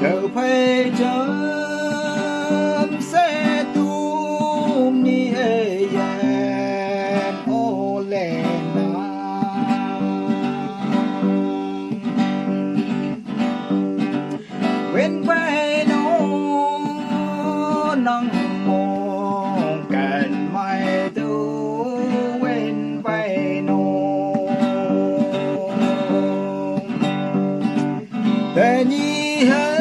cờ phê chớm sẽ tung ni e yan ô lệ na quên vai nó nắng mong cành mai tu quên vai nó để nhi hết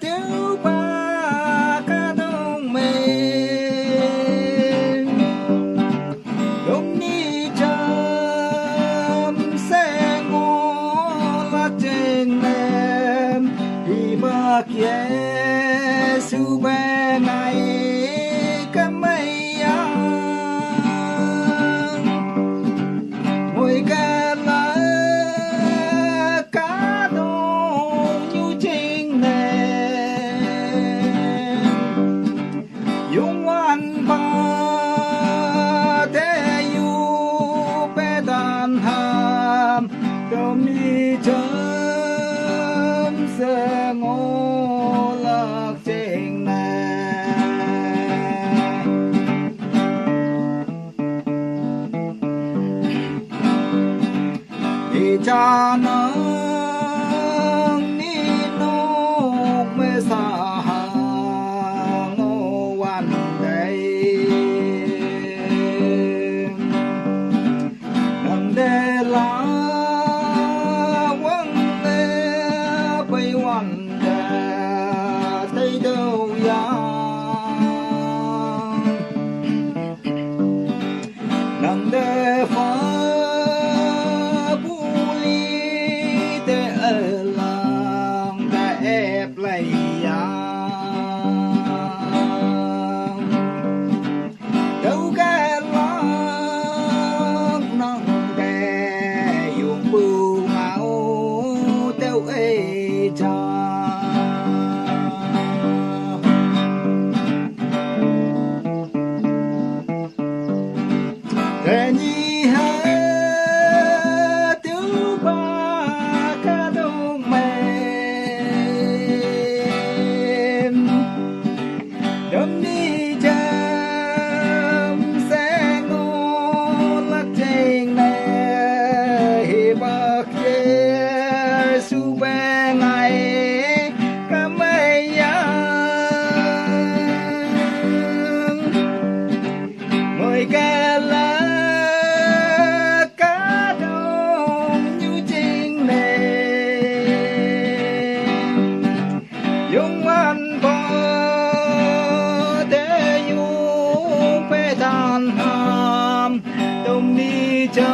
thiếu ba ca đông mình lúc ni chăm sẽ ngó là trên em đi bạc Giêsu bên ngày cắm mây ngồi ca lá cá đông như trên nền yung an ba te yu pe dan ham đom ni chấm sẽ ngô lạc trên này đi cha nắng ni nô mê sa ngôวันđây nằm đê lá quăng đê bayวันđê tây đâu ya nằm đê phá bu li tê ở làng đã ép lấy ya đâu cái làng nắng đê dùng bưu ngáo teo ê cha để nhi hết thiếu ba ca đông mềm đâm đi chăm sẽ ngô lạc trên này bạc Giêsu bên ngày cắm mây ngồi ca lá cá đông như trên nền yung an ba te yu pe dan ham đông ni chớ